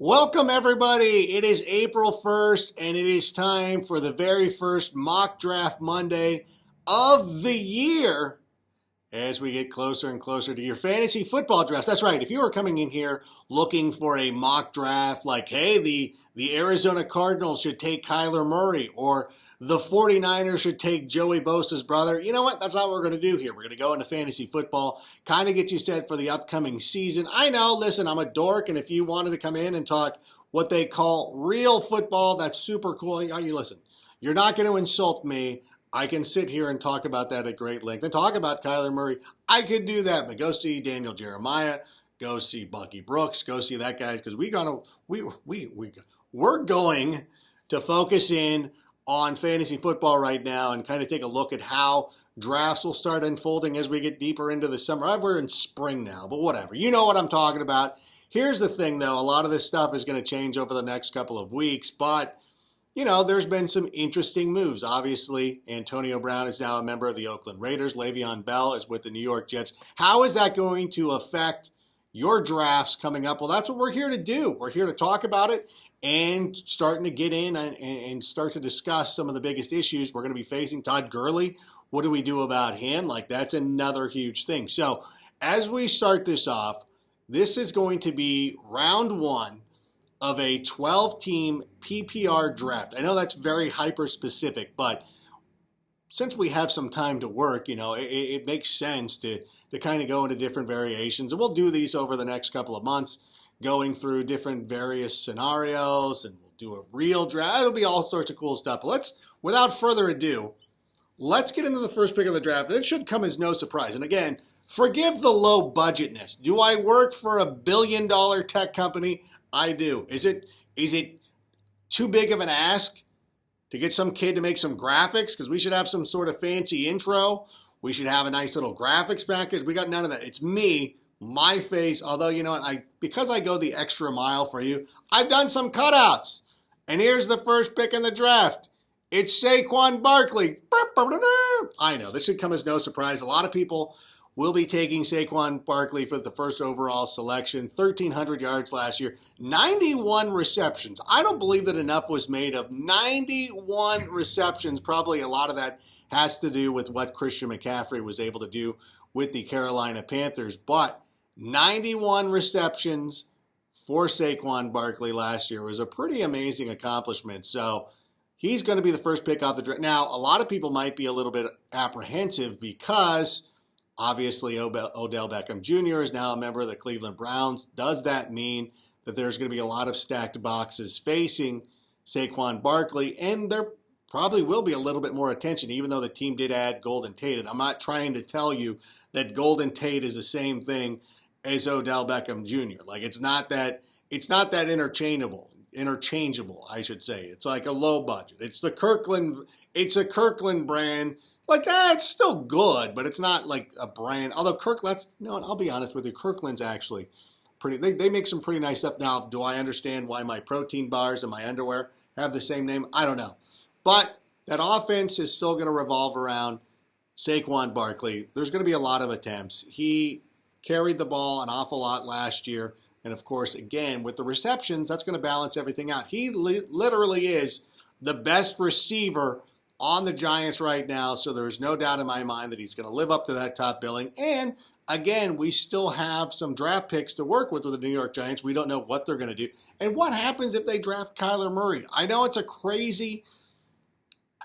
Welcome, everybody. It is April 1st, and it is time for the very first Mock Draft Monday of the year as we get closer and closer to your fantasy football draft. That's right. If you were coming in here looking for a mock draft like, hey, the Arizona Cardinals should take Kyler Murray, or the 49ers should take Joey Bosa's brother, you know what? That's not what we're going to do here. We're going to go into fantasy football, kind of get you set for the upcoming season. I know, listen, I'm a dork, and if you wanted to come in and talk what they call real football, that's super cool. You listen, you're not going to insult me. I can sit here and talk about that at great length and talk about Kyler Murray. I could do that, but go see Daniel Jeremiah, go see Bucky Brooks, go see that guy, because we're going to focus in on fantasy football right now and kind of take a look at how drafts will start unfolding as we get deeper into the summer. We're in spring now, but whatever. You know what I'm talking about. Here's the thing, though. A lot of this stuff is going to change over the next couple of weeks, but you know, there's been some interesting moves. Obviously, Antonio Brown is now a member of the Oakland Raiders. Le'Veon Bell is with the New York Jets. How is that going to affect your drafts coming up? Well, that's what we're here to do. We're here to talk about it and starting to get in and start to discuss some of the biggest issues we're going to be facing. Todd Gurley, what do we do about him? Like, that's another huge thing. So as we start this off, this is going to be round one of a 12-team PPR draft. I know that's very hyper-specific, but since we have some time to work, you know, it makes sense to kind of go into different variations. And we'll do these over the next couple of months, going through different various scenarios, and we'll do a real draft. It'll be all sorts of cool stuff. But without further ado, let's get into the first pick of the draft. And it should come as no surprise. And again, forgive the low budgetness. Do I work for $1 billion tech company? I do. Is it too big of an ask to get some kid to make some graphics? Because we should have some sort of fancy intro. We should have a nice little graphics package. We got none of that. It's me, my face. Although, you know what, because I go the extra mile for you, I've done some cutouts. And here's the first pick in the draft. It's Saquon Barkley. I know, this should come as no surprise. A lot of people will be taking Saquon Barkley for the first overall selection. 1,300 yards last year, 91 receptions. I don't believe that enough was made of 91 receptions. Probably a lot of that has to do with what Christian McCaffrey was able to do with the Carolina Panthers. But 91 receptions for Saquon Barkley last year was a pretty amazing accomplishment. So he's going to be the first pick off the draft. Now, a lot of people might be a little bit apprehensive because obviously, Odell Beckham Jr. is now a member of the Cleveland Browns. Does that mean that there's going to be a lot of stacked boxes facing Saquon Barkley? And there probably will be a little bit more attention, even though the team did add Golden Tate. And I'm not trying to tell you that Golden Tate is the same thing as Odell Beckham Jr. Like, it's not that interchangeable, I should say. It's like a low budget. It's a Kirkland brand. Like, it's still good, but it's not like a brand. Although I'll be honest with you, Kirkland's actually pretty, they make some pretty nice stuff. Now, do I understand why my protein bars and my underwear have the same name? I don't know. But that offense is still going to revolve around Saquon Barkley. There's going to be a lot of attempts. He carried the ball an awful lot last year. And of course, again, with the receptions, that's going to balance everything out. He literally is the best receiver on the Giants right now, so there is no doubt in my mind that he's going to live up to that top billing. And again, we still have some draft picks to work with the New York Giants. We don't know what they're going to do. And what happens if they draft Kyler Murray? I know it's a crazy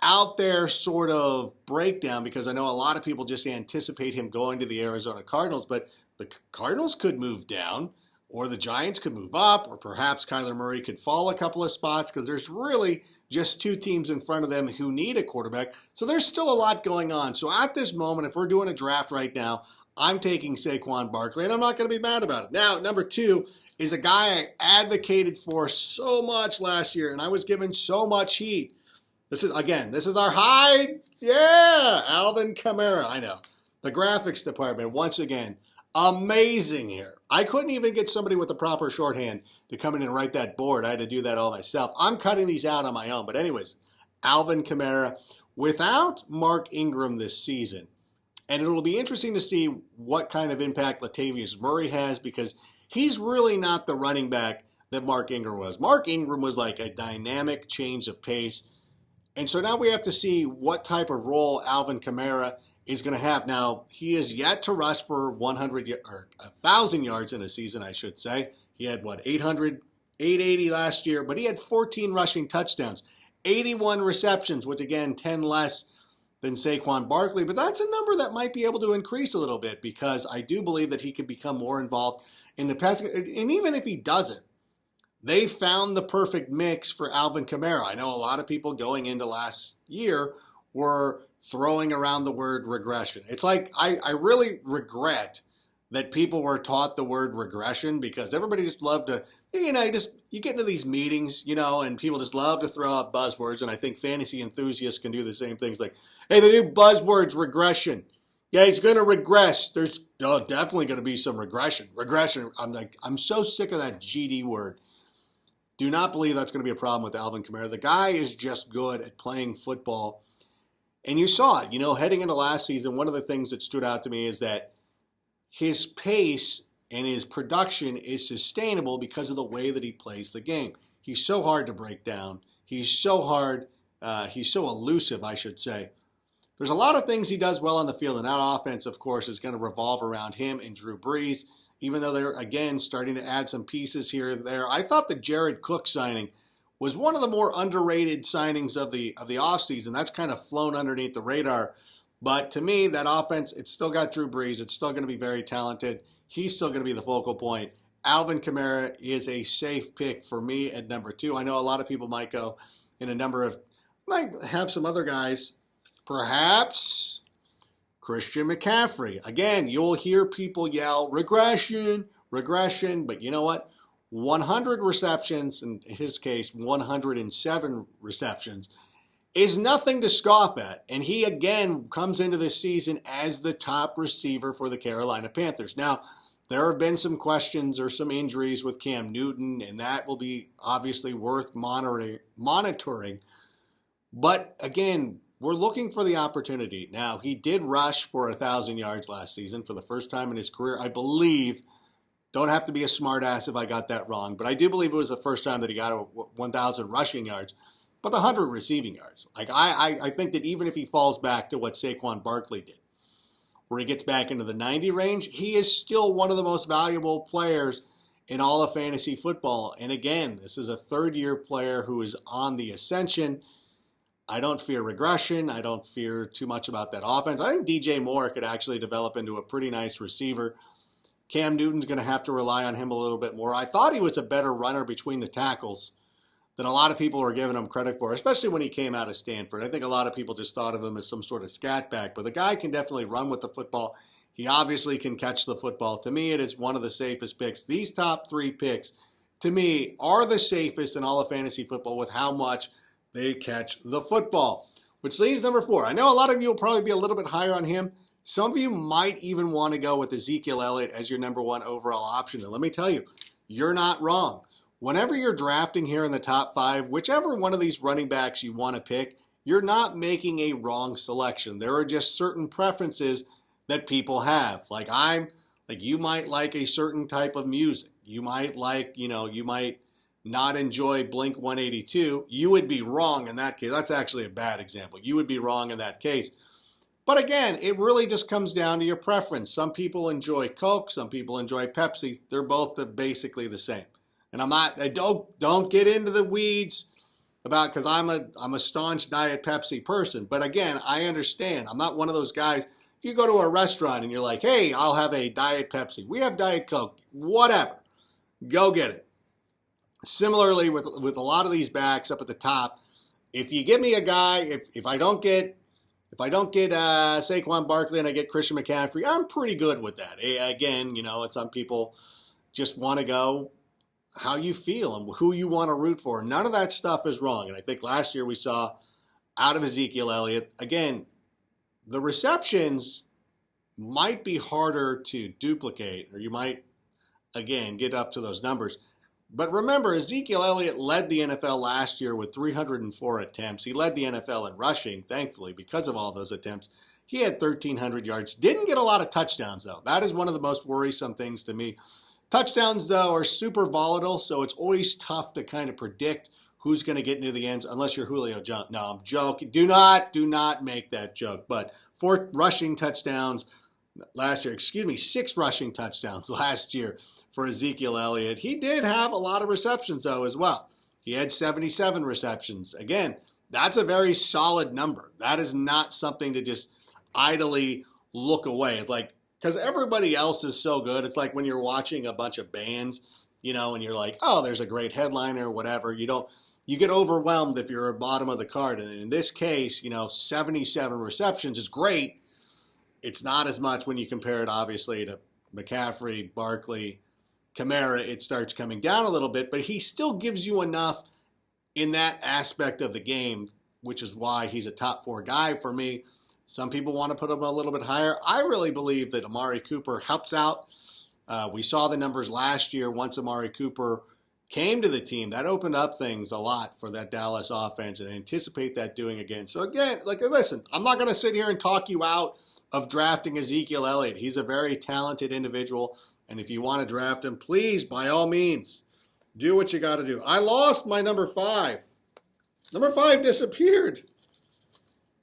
out there sort of breakdown because I know a lot of people just anticipate him going to the Arizona Cardinals, but the Cardinals could move down, or the Giants could move up, or perhaps Kyler Murray could fall a couple of spots because there's really just two teams in front of them who need a quarterback. So there's still a lot going on. So at this moment, if we're doing a draft right now, I'm taking Saquon Barkley, and I'm not going to be mad about it. Now, number two is a guy I advocated for so much last year, and I was given so much heat. This is our high. Yeah, Alvin Kamara. I know. The graphics department, once again, amazing here. I couldn't even get somebody with the proper shorthand to come in and write that board. I had to do that all myself. I'm cutting these out on my own. But anyways, Alvin Kamara, without Mark Ingram this season, and it'll be interesting to see what kind of impact Latavius Murray has because he's really not the running back that Mark Ingram was. Mark Ingram was like a dynamic change of pace. And so now we have to see what type of role Alvin Kamara is going to have. Now, he is yet to rush for 1,000 yards in a season, I should say. He had, 880 last year, but he had 14 rushing touchdowns, 81 receptions, which again, 10 less than Saquon Barkley. But that's a number that might be able to increase a little bit because I do believe that he could become more involved in the pass. And even if he doesn't, they found the perfect mix for Alvin Kamara. I know a lot of people going into last year were throwing around the word regression. It's like I really regret that people were taught the word regression because everybody just loved to, you get into these meetings, and people just love to throw out buzzwords. And I think fantasy enthusiasts can do the same things like, hey, the new buzzword's regression. Yeah, he's going to regress. There's definitely going to be some regression. Regression. I'm so sick of that GD word. Do not believe that's going to be a problem with Alvin Kamara. The guy is just good at playing football. And you saw it, heading into last season, one of the things that stood out to me is that his pace and his production is sustainable because of the way that he plays the game. He's so hard to break down. He's so elusive, I should say. There's a lot of things he does well on the field, and that offense, of course, is going to revolve around him and Drew Brees, even though they're, again, starting to add some pieces here and there. I thought the Jared Cook signing was one of the more underrated signings of the offseason. That's kind of flown underneath the radar. But to me, that offense, it's still got Drew Brees. It's still going to be very talented. He's still going to be the focal point. Alvin Kamara is a safe pick for me at number 2. I know a lot of people might go in might have some other guys. Perhaps Christian McCaffrey. Again, you'll hear people yell, regression. But you know what? 100 receptions, in his case, 107 receptions, is nothing to scoff at. And he, again, comes into this season as the top receiver for the Carolina Panthers. Now, there have been some questions or some injuries with Cam Newton, and that will be obviously worth monitoring. But, again, we're looking for the opportunity. Now, he did rush for 1,000 yards last season for the first time in his career, I believe. Don't have to be a smartass if I got that wrong, but I do believe it was the first time that he got 1,000 rushing yards, but the 100 receiving yards. I think that even if he falls back to what Saquon Barkley did, where he gets back into the 90 range, he is still one of the most valuable players in all of fantasy football. And again, this is a third-year player who is on the ascension. I don't fear regression. I don't fear too much about that offense. I think DJ Moore could actually develop into a pretty nice receiver. Cam Newton's going to have to rely on him a little bit more. I thought he was a better runner between the tackles than a lot of people were giving him credit for, especially when he came out of Stanford. I think a lot of people just thought of him as some sort of scat back, but the guy can definitely run with the football. He obviously can catch the football. To me, it is one of the safest picks. These top 3 picks, to me, are the safest in all of fantasy football with how much they catch the football. Which leaves number 4. I know a lot of you will probably be a little bit higher on him. Some of you might even want to go with Ezekiel Elliott as your number 1 overall option. And let me tell you, you're not wrong. Whenever you're drafting here in the top 5, whichever one of these running backs you want to pick, you're not making a wrong selection. There are just certain preferences that people have. You might like a certain type of music. You might you might not enjoy Blink 182. You would be wrong in that case. That's actually a bad example. You would be wrong in that case. But again, it really just comes down to your preference. Some people enjoy Coke, some people enjoy Pepsi. They're both basically the same. And don't get into the weeds about, because I'm a staunch Diet Pepsi person. But again, I understand. I'm not one of those guys. If you go to a restaurant and you're like, hey, I'll have a Diet Pepsi. We have Diet Coke. Whatever. Go get it. Similarly with a lot of these backs up at the top, if you give me a guy, if I don't get Saquon Barkley and I get Christian McCaffrey, I'm pretty good with that. Again, some people just want to go how you feel and who you want to root for. None of that stuff is wrong. And I think last year we saw out of Ezekiel Elliott, again, the receptions might be harder to duplicate, or you might, again, get up to those numbers. But remember, Ezekiel Elliott led the NFL last year with 304 attempts. He led the NFL in rushing, thankfully, because of all those attempts. He had 1,300 yards. Didn't get a lot of touchdowns, though. That is one of the most worrisome things to me. Touchdowns, though, are super volatile, so it's always tough to kind of predict who's going to get into the ends unless you're Julio Jones. No, I'm joking. Do not make that joke. But 4 rushing touchdowns last year, 6 rushing touchdowns last year for Ezekiel Elliott. He did have a lot of receptions, though, as well. He had 77 receptions. Again, that's a very solid number. That is not something to just idly look away. It's like, because everybody else is so good. It's like when you're watching a bunch of bands, and you're like, oh, there's a great headliner or whatever. You get overwhelmed if you're at the bottom of the card. And in this case, 77 receptions is great. It's not as much when you compare it, obviously, to McCaffrey, Barkley, Kamara. It starts coming down a little bit, but he still gives you enough in that aspect of the game, which is why he's a top 4 guy for me. Some people want to put him a little bit higher. I really believe that Amari Cooper helps out. We saw the numbers last year once Amari Cooper came to the team. That opened up things a lot for that Dallas offense, and I anticipate that doing again. So again, listen, I'm not going to sit here and talk you out of drafting Ezekiel Elliott. He's a very talented individual, and if you want to draft him, please, by all means, do what you got to do. I lost my number 5. Number 5 disappeared.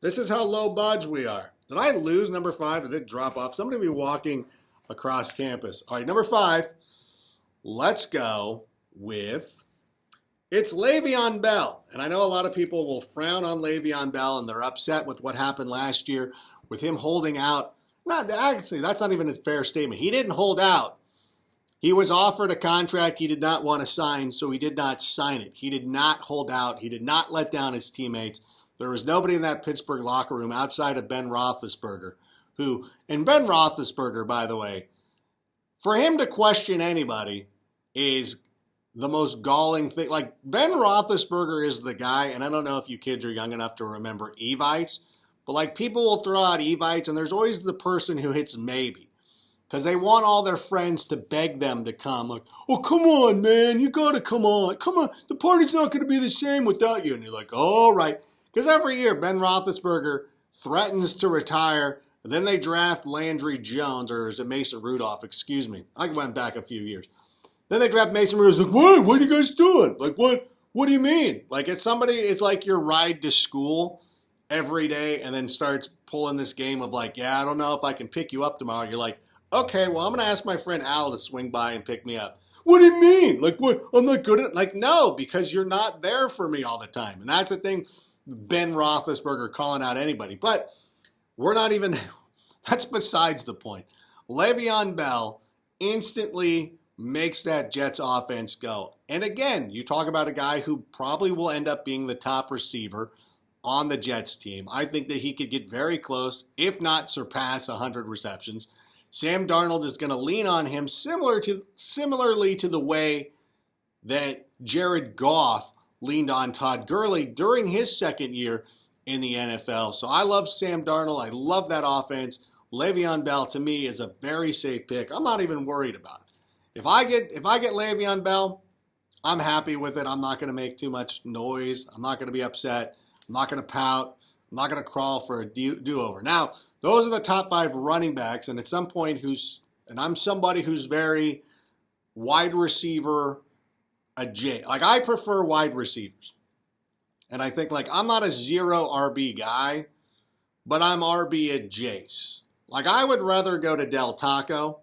This is how low budge we are. Did I lose number 5? Did it drop off? Somebody be walking across campus. All right, number 5. Let's go with, it's Le'Veon Bell. And I know a lot of people will frown on Le'Veon Bell, and they're upset with what happened last year with him holding out. Actually, that's not even a fair statement. He didn't hold out. He was offered a contract he did not want to sign, so he did not sign it. He did not hold out. He did not let down his teammates. There was nobody in that Pittsburgh locker room outside of Ben Roethlisberger, and Ben Roethlisberger, by the way, for him to question anybody is the most galling thing. Like, Ben Roethlisberger is the guy, and I don't know if you kids are young enough to remember Evites, but people will throw out Evites, and there's always the person who hits maybe. Because they want all their friends to beg them to come. Like, oh, come on, man, you got to come on. Come on, the party's not going to be the same without you. And you're like, all right. Because every year, Ben Roethlisberger threatens to retire. And then they draft Landry Jones, or is it Mason Rudolph? Excuse me. I went back a few years. Then they draft Mason Rudolph. Like, what are you guys doing? Like, what do you mean? Like, it's like your ride to school every day and then starts pulling this game of like, yeah, I don't know if I can pick you up tomorrow. You're like, okay, well, I'm going to ask my friend Al to swing by and pick me up. What do you mean? Like, what? I'm not good at it? Like, no, because you're not there for me all the time. And that's the thing, Ben Roethlisberger calling out anybody. But we're not even, that's besides the point. Le'Veon Bell instantly makes that Jets offense go. And again, you talk about a guy who probably will end up being the top receiver on the Jets team. I think that he could get very close, if not surpass 100 receptions. Sam Darnold is going to lean on him similarly to the way that Jared Goff leaned on Todd Gurley during his second year in the NFL. So I love Sam Darnold. I love that offense. Le'Veon Bell, to me, is a very safe pick. I'm not even worried about it. If I get Le'Veon Bell, I'm happy with it. I'm not going to make too much noise. I'm not going to be upset. I'm not going to pout. I'm not going to crawl for a do-over. Now, those are the top 5 running backs, and at some point I'm somebody who's very wide receiver adjacent. Like, I prefer wide receivers. And I think, I'm not a 0 RB guy, but I'm RB adjacent. Like, I would rather go to Del Taco,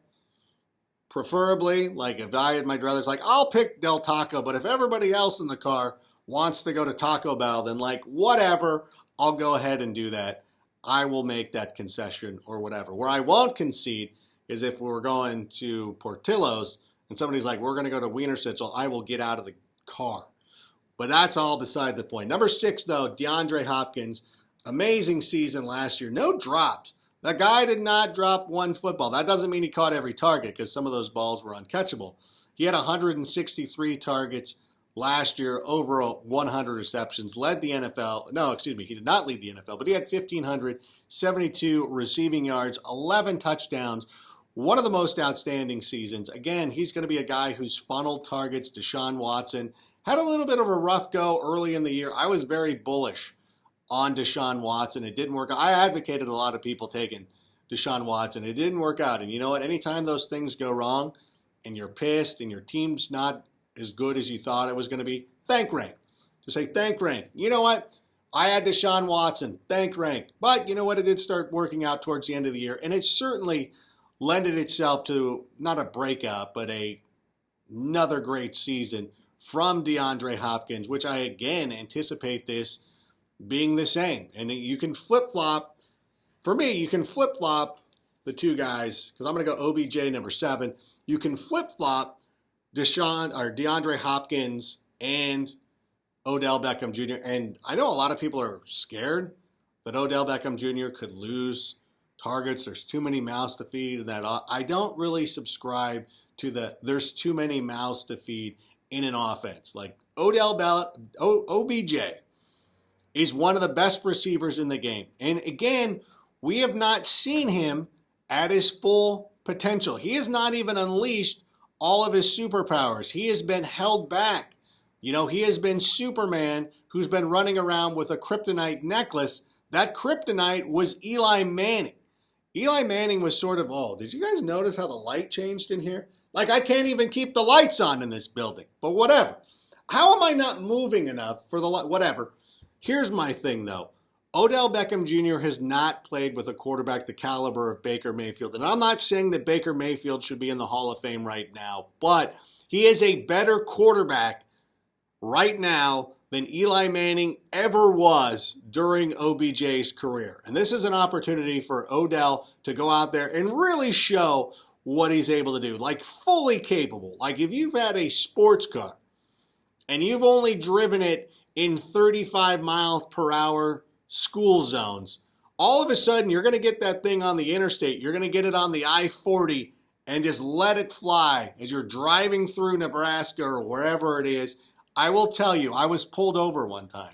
preferably. If I had my druthers, I'll pick Del Taco, but if everybody else in the car wants to go to Taco Bell, then, whatever, I'll go ahead and do that. I will make that concession or whatever. Where I won't concede is if we're going to Portillo's and somebody's like, we're going to go to Wiener Schnitzel, I will get out of the car. But that's all beside the point. Number 6, though, DeAndre Hopkins. Amazing season last year. No drops. That guy did not drop one football. That doesn't mean he caught every target because some of those balls were uncatchable. He had 163 targets last year, over 100 receptions, led the NFL. No, excuse me, he did not lead the NFL, but he had 1,572 receiving yards, 11 touchdowns, one of the most outstanding seasons. Again, he's going to be a guy who's funneled targets. Deshaun Watson had a little bit of a rough go early in the year. I was very bullish on Deshaun Watson. It didn't work out. I advocated a lot of people taking Deshaun Watson. It didn't work out. And you know what? Anytime those things go wrong, and you're pissed and your team's not as good as you thought it was going to be, thank Rank. Just say, thank Rank. You know what? I had Deshaun Watson. Thank Rank. But you know what? It did start working out towards the end of the year, and it certainly lended itself to not a breakout, but another great season from DeAndre Hopkins, which I, again, anticipate this being the same. And you can flip-flop. For me, you can flip-flop the two guys, because I'm going to go OBJ number 7. You can flip-flop DeAndre Hopkins and Odell Beckham Jr. And I know a lot of people are scared that Odell Beckham Jr. could lose targets. There's too many mouths to feed. And that I don't really subscribe to there's too many mouths to feed in an offense. Like OBJ is one of the best receivers in the game. And again, we have not seen him at his full potential. He has not even unleashed all of his superpowers. He has been held back. You know, he has been Superman who's been running around with a kryptonite necklace. That kryptonite was Eli Manning. Eli Manning was sort of, did you guys notice how the light changed in here? Like, I can't even keep the lights on in this building, but whatever. How am I not moving enough for the light? Whatever. Here's my thing, though. Odell Beckham Jr. has not played with a quarterback the caliber of Baker Mayfield. And I'm not saying that Baker Mayfield should be in the Hall of Fame right now, but he is a better quarterback right now than Eli Manning ever was during OBJ's career. And this is an opportunity for Odell to go out there and really show what he's able to do, like fully capable. Like if you've had a sports car and you've only driven it in 35 miles per hour school zones, all of a sudden you're going to get that thing on the interstate. You're going to get it on the I-40 and just let it fly as you're driving through Nebraska or wherever it is. I will tell you, I was pulled over one time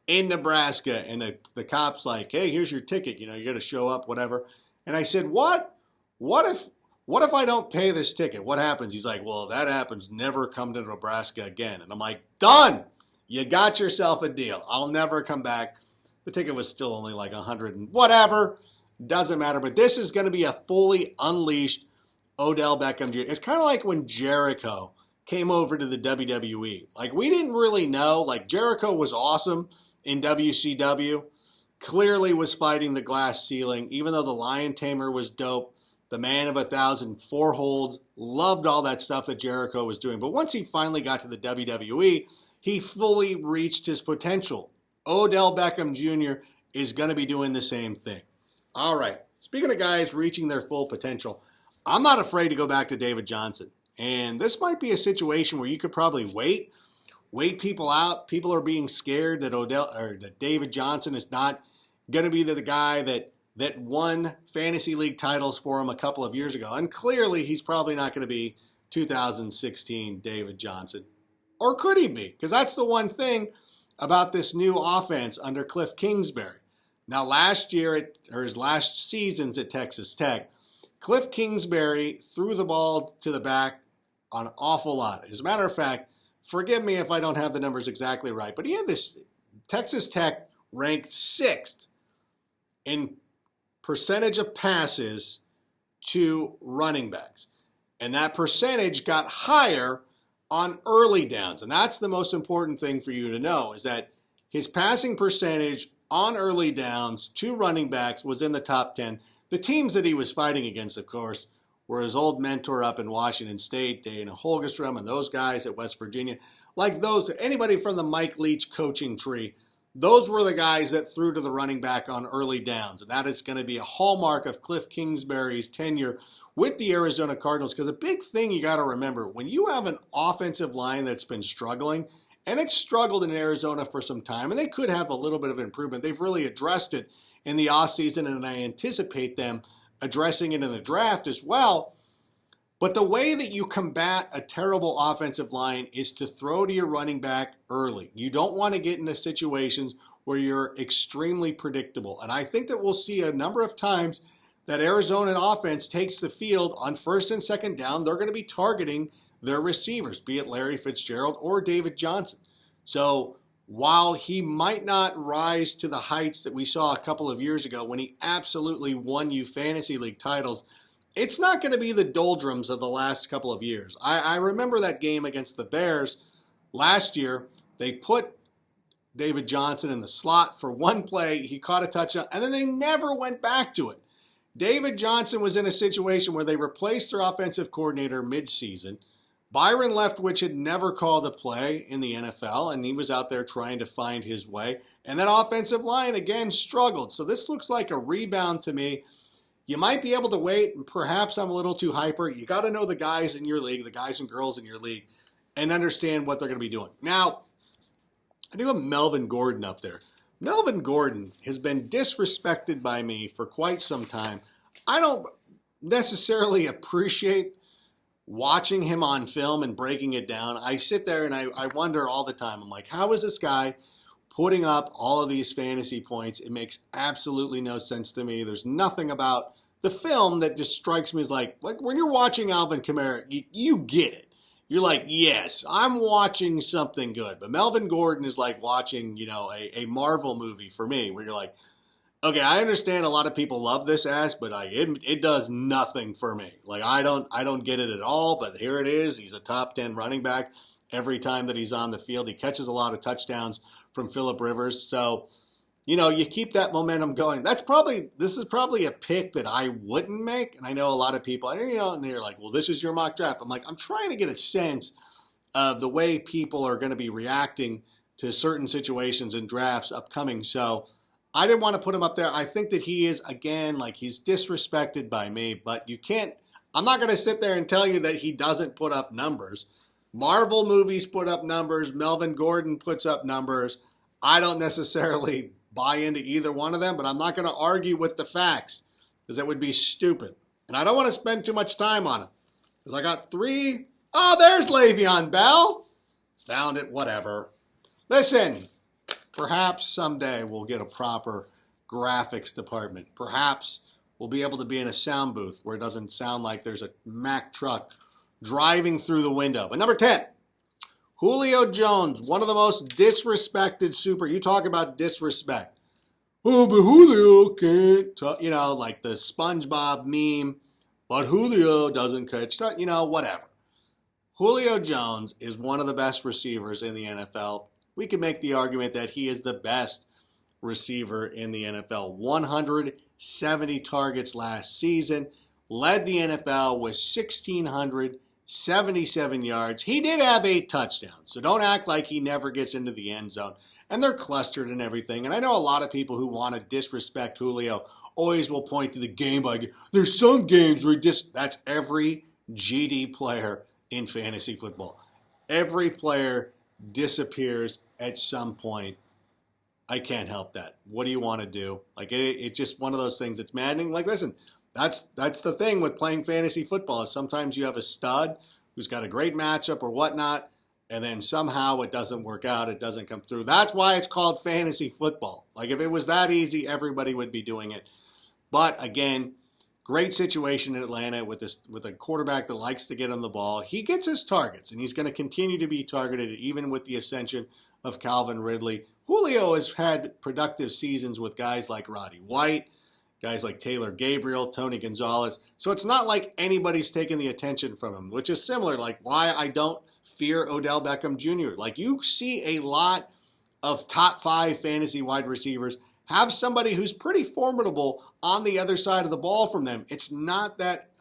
in Nebraska, and the cop's like, hey, here's your ticket. You know, you got to show up, whatever. And I said, what? What if I don't pay this ticket? What happens? He's like, well, that happens. Never come to Nebraska again. And I'm like, done. You got yourself a deal. I'll never come back. The ticket was still only like 100 and whatever. Doesn't matter. But this is going to be a fully unleashed Odell Beckham Jr. It's kind of like when Jericho came over to the WWE. Like, we didn't really know. Like, Jericho was awesome in WCW. Clearly was fighting the glass ceiling. Even though the Lion Tamer was dope, the Man of 1,000, 4 holds, loved all that stuff that Jericho was doing. But once he finally got to the WWE, he fully reached his potential. Odell Beckham Jr. is going to be doing the same thing. All right. Speaking of guys reaching their full potential, I'm not afraid to go back to David Johnson. And this might be a situation where you could probably wait people out. People are being scared that David Johnson is not going to be the guy that won fantasy league titles for him a couple of years ago. And clearly he's probably not going to be 2016 David Johnson. Or could he be? Because that's the one thing about this new offense under Cliff Kingsbury. Now, his last seasons at Texas Tech, Cliff Kingsbury threw the ball to the back an awful lot. As a matter of fact, forgive me if I don't have the numbers exactly right, but he had this Texas Tech ranked 6th in percentage of passes to running backs. And that percentage got higher on early downs. And that's the most important thing for you to know, is that his passing percentage on early downs to running backs was in the top 10. The teams that he was fighting against, of course, were his old mentor up in Washington State, Dana Holmstrom, and those guys at West Virginia. Like those, anybody from the Mike Leach coaching tree, those were the guys that threw to the running back on early downs. And that is going to be a hallmark of Cliff Kingsbury's tenure with the Arizona Cardinals. Because a big thing you got to remember, when you have an offensive line that's been struggling, and it's struggled in Arizona for some time, and they could have a little bit of improvement. They've really addressed it in the offseason, and I anticipate them addressing it in the draft as well. But the way that you combat a terrible offensive line is to throw to your running back early. You don't want to get into situations where you're extremely predictable. And I think that we'll see a number of times that Arizona offense takes the field on first and second down. They're going to be targeting their receivers, be it Larry Fitzgerald or David Johnson. So while he might not rise to the heights that we saw a couple of years ago when he absolutely won you fantasy league titles it's not going to be the doldrums of the last couple of years. I remember that game against the Bears last year. They put David Johnson in the slot for one play. He caught a touchdown, and then they never went back to it. David Johnson was in a situation where they replaced their offensive coordinator midseason. Byron Leftwich had never called a play in the NFL, and he was out there trying to find his way. And that offensive line, again, struggled. So this looks like a rebound to me. You might be able to wait, and perhaps I'm a little too hyper. You got to know the guys in your league, the guys and girls in your league, and understand what they're going to be doing. Now, I do have Melvin Gordon up there. Melvin Gordon has been disrespected by me for quite some time. I don't necessarily appreciate watching him on film and breaking it down. I sit there and I wonder all the time. I'm like, how is this guy putting up all of these fantasy points? It makes absolutely no sense to me. There's nothing about the film that just strikes me as like when you're watching Alvin Kamara, you get it. You're like, yes, I'm watching something good. But Melvin Gordon is like watching, a Marvel movie for me, where you're like, okay, I understand a lot of people love this ass, but it does nothing for me. Like I don't get it at all. But here it is. He's a top 10 running back every time that he's on the field. He catches a lot of touchdowns from Phillip Rivers. So, you keep that momentum going. This is probably a pick that I wouldn't make. And I know a lot of people, and they're like, well, this is your mock draft. I'm like, I'm trying to get a sense of the way people are going to be reacting to certain situations in drafts upcoming. So I didn't want to put him up there. I think that he is, again, like he's disrespected by me, but I'm not going to sit there and tell you that he doesn't put up numbers. Marvel movies put up numbers. Melvin Gordon puts up numbers. I don't necessarily buy into either one of them, but I'm not going to argue with the facts because that would be stupid. And I don't want to spend too much time on it because I got 3. Oh, there's Le'Veon Bell. Found it, whatever. Listen, perhaps someday we'll get a proper graphics department. Perhaps we'll be able to be in a sound booth where it doesn't sound like there's a Mack truck driving through the window. But number 10, Julio Jones, one of the most disrespected you talk about disrespect. Oh, but Julio can't talk, like the SpongeBob meme, but Julio doesn't catch, whatever. Julio Jones is one of the best receivers in the NFL. We can make the argument that he is the best receiver in the NFL. 170 targets last season, led the NFL with 1,677 yards. He did have 8 touchdowns, so don't act like he never gets into the end zone. And they're clustered and everything. And I know a lot of people who want to disrespect Julio always will point to the game by, there's some games where that's every GD player in fantasy football. Every player disappears at some point. I can't help that. What do you want to do? Like it's just one of those things that's maddening. Like, listen, that's the thing with playing fantasy football is sometimes you have a stud who's got a great matchup or whatnot, and then somehow it doesn't work out. It doesn't come through. That's why it's called fantasy football. Like if it was that easy, everybody would be doing it. But again, great situation in Atlanta with a quarterback that likes to get on the ball. He gets his targets, and he's going to continue to be targeted even with the ascension of Calvin Ridley. Julio has had productive seasons with guys like Roddy White, guys like Taylor Gabriel, Tony Gonzalez. So it's not like anybody's taking the attention from him, which is similar, like why I don't fear Odell Beckham Jr. Like you see a lot of top 5 fantasy wide receivers have somebody who's pretty formidable on the other side of the ball from them. It's not that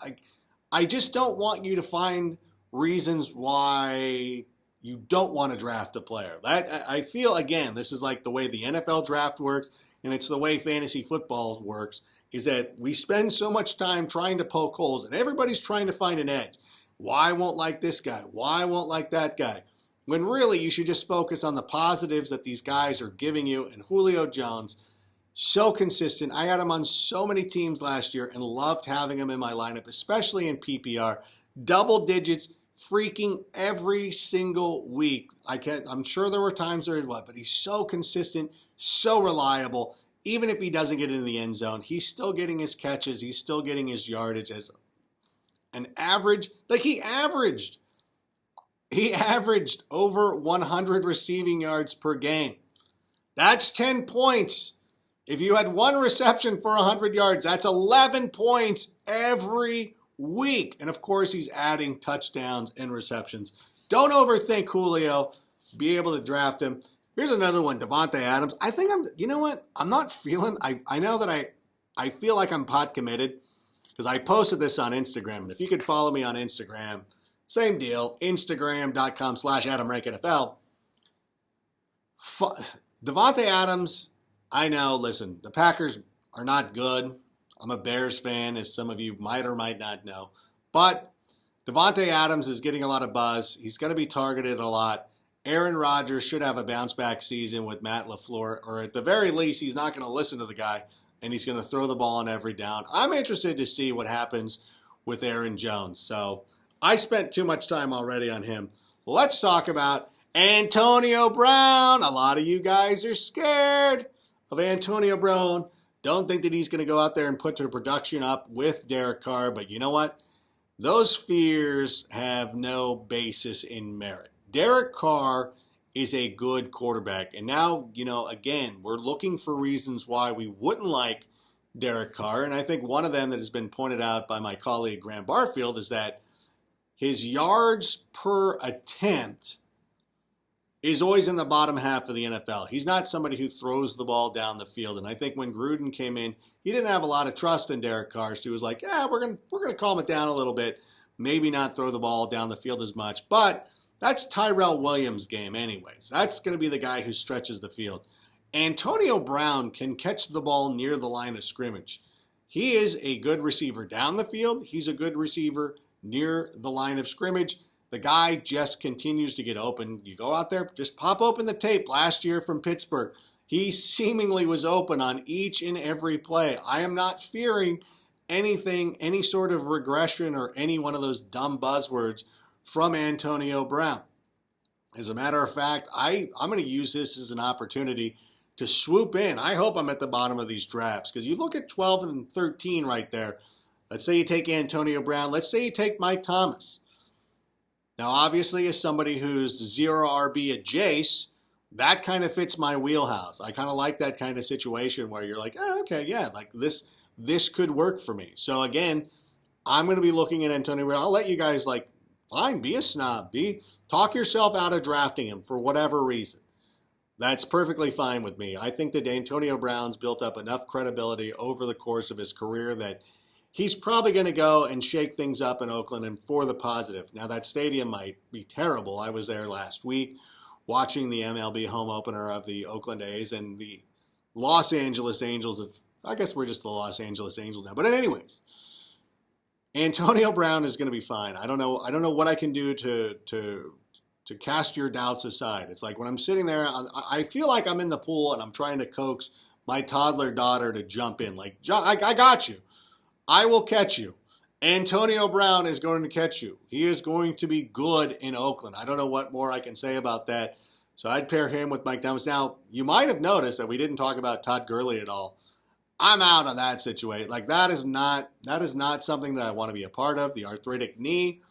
I just don't want you to find reasons why you don't want to draft a player. That I feel, again, this is like the way the NFL draft works, and it's the way fantasy football works, is that we spend so much time trying to poke holes, and everybody's trying to find an edge. Why I won't like this guy? Why I won't like that guy? When really you should just focus on the positives that these guys are giving you. And Julio Jones, so consistent. I had him on so many teams last year and loved having him in my lineup, especially in PPR. Double digits freaking every single week. I'm sure there were times there was, but he's so consistent, so reliable. Even if he doesn't get in the end zone, he's still getting his catches. He's still getting his yardage as an average. Like he averaged over 100 receiving yards per game. That's 10 points. If you had one reception for 100 yards, that's 11 points every week. And of course, he's adding touchdowns and receptions. Don't overthink Julio. Be able to draft him. Here's another one, Davante Adams. I think you know what? I'm not feeling, I know that I feel like I'm pot committed because I posted this on Instagram. And if you could follow me on Instagram, same deal, Instagram.com/AdamRankNFL. Davante Adams, I know, listen, the Packers are not good. I'm a Bears fan, as some of you might or might not know. But Davante Adams is getting a lot of buzz. He's going to be targeted a lot. Aaron Rodgers should have a bounce-back season with Matt LaFleur, or at the very least, he's not going to listen to the guy, and he's going to throw the ball on every down. I'm interested to see what happens with Aaron Jones. So I spent too much time already on him. Let's talk about Antonio Brown. A lot of you guys are scared of Antonio Brown. Don't think that he's going to go out there and put the production up with Derek Carr. But you know what? Those fears have no basis in merit. Derek Carr is a good quarterback. And now, again, we're looking for reasons why we wouldn't like Derek Carr. And I think one of them that has been pointed out by my colleague Graham Barfield is that his yards per attempt is always in the bottom half of the NFL. He's not somebody who throws the ball down the field. And I think when Gruden came in, he didn't have a lot of trust in Derek Carr. So he was like, yeah, we're gonna calm it down a little bit. Maybe not throw the ball down the field as much. But that's Tyrell Williams' game anyways. That's going to be the guy who stretches the field. Antonio Brown can catch the ball near the line of scrimmage. He is a good receiver down the field. He's a good receiver near the line of scrimmage. The guy just continues to get open. You go out there, just pop open the tape last year from Pittsburgh. He seemingly was open on each and every play. I am not fearing anything, any sort of regression or any one of those dumb buzzwords from Antonio Brown. As a matter of fact, I'm going to use this as an opportunity to swoop in. I hope I'm at the bottom of these drafts because you look at 12 and 13 right there. Let's say you take Antonio Brown. Let's say you take Mike Thomas. Now, obviously, as somebody who's 0 RB at Jace, that kind of fits my wheelhouse. I kind of like that kind of situation where you're like, oh, okay, yeah, like this could work for me. So again, I'm going to be looking at Antonio Brown. I'll let you guys fine, be a snob. Talk yourself out of drafting him for whatever reason. That's perfectly fine with me. I think that Antonio Brown's built up enough credibility over the course of his career that he's probably going to go and shake things up in Oakland and for the positive. Now, that stadium might be terrible. I was there last week watching the MLB home opener of the Oakland A's and the Los Angeles Angels. I guess we're just the Los Angeles Angels now. But anyways, Antonio Brown is going to be fine. I don't know what I can do to cast your doubts aside. It's like when I'm sitting there, I feel like I'm in the pool and I'm trying to coax my toddler daughter to jump in. Like, I got you. I will catch you. Antonio Brown is going to catch you. He is going to be good in Oakland. I don't know what more I can say about that. So I'd pair him with Mike Thomas. Now, you might have noticed that we didn't talk about Todd Gurley at all. I'm out on that situation. Like that is not something that I want to be a part of. The arthritic knee.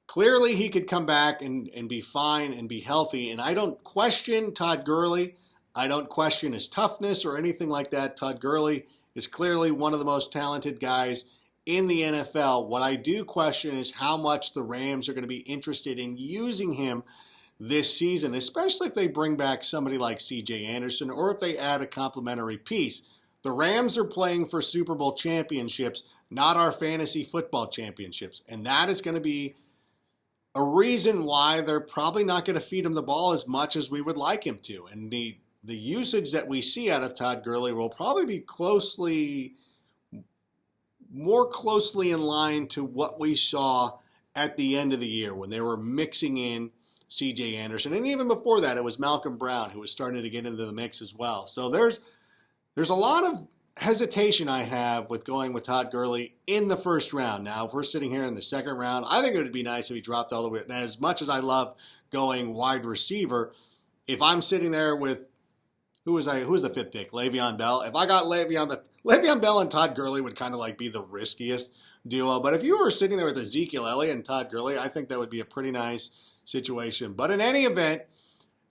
Clearly he could come back and be fine and be healthy. And I don't question Todd Gurley. I don't question his toughness or anything like that. Todd Gurley is clearly one of the most talented guys in the NFL. What I do question is how much the Rams are going to be interested in using him this season, especially if they bring back somebody like C.J. Anderson or if they add a complimentary piece. The Rams are playing for Super Bowl championships, not our fantasy football championships. And that is going to be a reason why they're probably not going to feed him the ball as much as we would like him to. And the usage that we see out of Todd Gurley will probably be more closely in line to what we saw at the end of the year when they were mixing in C.J. Anderson. And even before that, it was Malcolm Brown who was starting to get into the mix as well. So there's a lot of hesitation I have with going with Todd Gurley in the first round. Now, if we're sitting here in the second round, I think it would be nice if he dropped all the way. Now, as much as I love going wide receiver, if I'm sitting there with who was the fifth pick? Le'Veon Bell. If I got Le'Veon Bell and Todd Gurley would kind of be the riskiest duo. But if you were sitting there with Ezekiel Elliott and Todd Gurley, I think that would be a pretty nice situation. But in any event,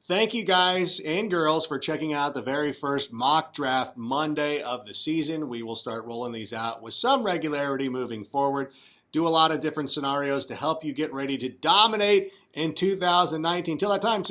Thank you guys and girls for checking out the very first Mock Draft Monday of the season. We will start rolling these out with some regularity moving forward. Do a lot of different scenarios to help you get ready to dominate in 2019. Till that time, see you.